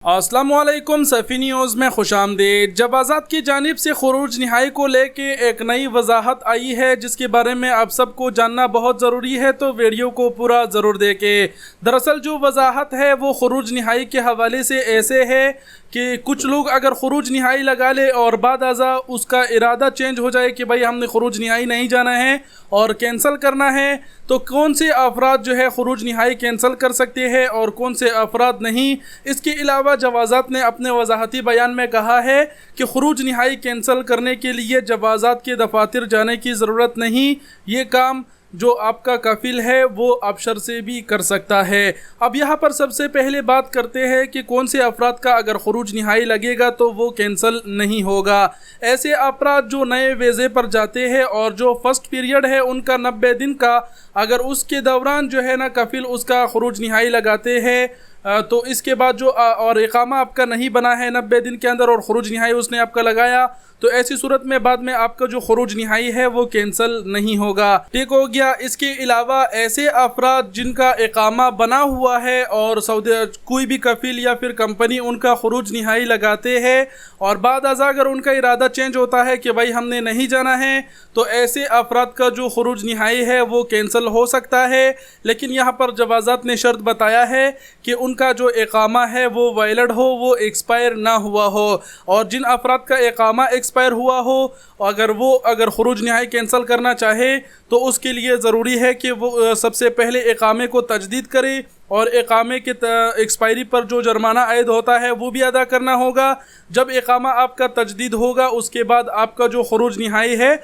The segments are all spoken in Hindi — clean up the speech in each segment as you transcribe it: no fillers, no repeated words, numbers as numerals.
अस्सलामुअलैकुम सफ़ी न्यूज़ में खुशामदीद। जवाज़ात की जानिब से खुरूज नहाई को लेके एक नई वजाहत आई है जिसके बारे में आप सबको जानना बहुत ज़रूरी है, तो वीडियो को पूरा ज़रूर देखें। दरअसल जो वजाहत है वो खुरूज नहाई के हवाले से ऐसे है कि कुछ लोग अगर खुरूज नहाई लगा ले और बाद अज़ा उसका इरादा चेंज हो जाए कि भाई हमने खुरूज नहाई नहीं जाना है और कैंसिल करना है, तो कौन से अफराद जो है खुरूज नहाई कैंसिल कर सकते हैं और कौन से अफराद नहीं। इसके अलावा जवाज़ात ने अपने वजाहती बयान में कहा है कि खुरूज नहाई कैंसिल करने के लिए जवाज़ात के दफातर जाने की ज़रूरत नहीं, ये काम जो आपका कफिल है वो अबशर से भी कर सकता है। अब यहाँ पर सबसे पहले बात करते हैं कि कौन से अफराद का अगर खुरूज नहाई लगेगा तो वो कैंसिल नहीं होगा। ऐसे अफराद जो नए वीज़े पर जाते हैं और जो फ़र्स्ट पीरियड है उनका 90 दिन का, अगर उसके दौरान जो है ना कफिल उसका खुरूज नहाई लगाते हैं तो इसके बाद जो और इकामा आपका नहीं बना है 90 दिन के अंदर और खुरूज नहाई उसने आपका लगाया, तो ऐसी सूरत में बाद में आपका जो खुरूज नहाई है वो कैंसिल नहीं होगा। ठीक हो गया। इसके अलावा ऐसे अफराद जिनका इकामा बना हुआ है और सऊदी कोई भी कफिल या फिर कंपनी उनका खुरूज नहाई लगाते हैं और बाद अज़ा अगर उनका इरादा चेंज होता है कि भाई हमने नहीं जाना है, तो ऐसे अफराद का जो खुरूज नहाई है वो कैंसिल हो सकता है। लेकिन यहाँ पर जवाज़ात ने शर्त बताया है कि उनका जो इकामा है वो वैलिड हो, वो एक्सपायर ना हुआ हो। और जिन अफराद का इकामा एक्सपायर हुआ हो, अगर खुरूज नहाई कैंसिल करना चाहे तो उसके लिए ज़रूरी है कि वो सबसे पहले इकामे को तजदीद करे और इकामे के एक्सपायरी पर जो जुर्माना आयद होता है वो भी अदा करना होगा। जब इकामा आपका तजदीद होगा उसके बाद आपका जो खुरूज नहाई है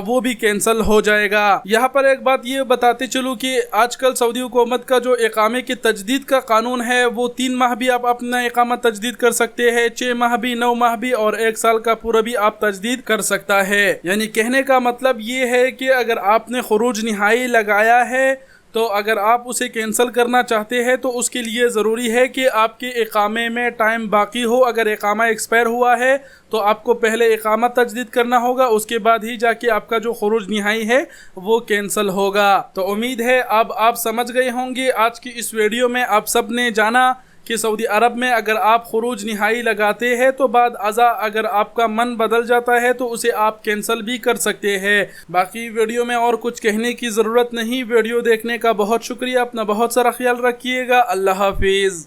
वो भी कैंसिल हो जाएगा। यहाँ पर एक बात ये बताते चलूँ कि आजकल सऊदी हुकूमत का जो इकामे की तजदीद का कानून है वो 3 माह भी आप अपना इकामा तजदीद कर सकते हैं, 6 माह भी, 9 माह भी और 1 साल का पूरा भी आप तजदीद कर सकता है। यानी कहने का मतलब ये है कि अगर आपने खुरूज नहाई लगाया है तो अगर आप उसे कैंसिल करना चाहते हैं तो उसके लिए ज़रूरी है कि आपके इकामे में टाइम बाकी हो। अगर इकामा एक्सपायर हुआ है तो आपको पहले इकामा तजदीद करना होगा, उसके बाद ही जाके आपका जो खुरूज नहाई है वो कैंसिल होगा। तो उम्मीद है अब आप समझ गए होंगे। आज की इस वीडियो में आप सब ने जाना कि सऊदी अरब में अगर आप खुरूज नहाई लगाते हैं तो बाद अज़ा अगर आपका मन बदल जाता है तो उसे आप कैंसिल भी कर सकते हैं। बाकी वीडियो में और कुछ कहने की ज़रूरत नहीं। वीडियो देखने का बहुत शुक्रिया। अपना बहुत सारा ख्याल रखिएगा। अल्लाह हाफिज़।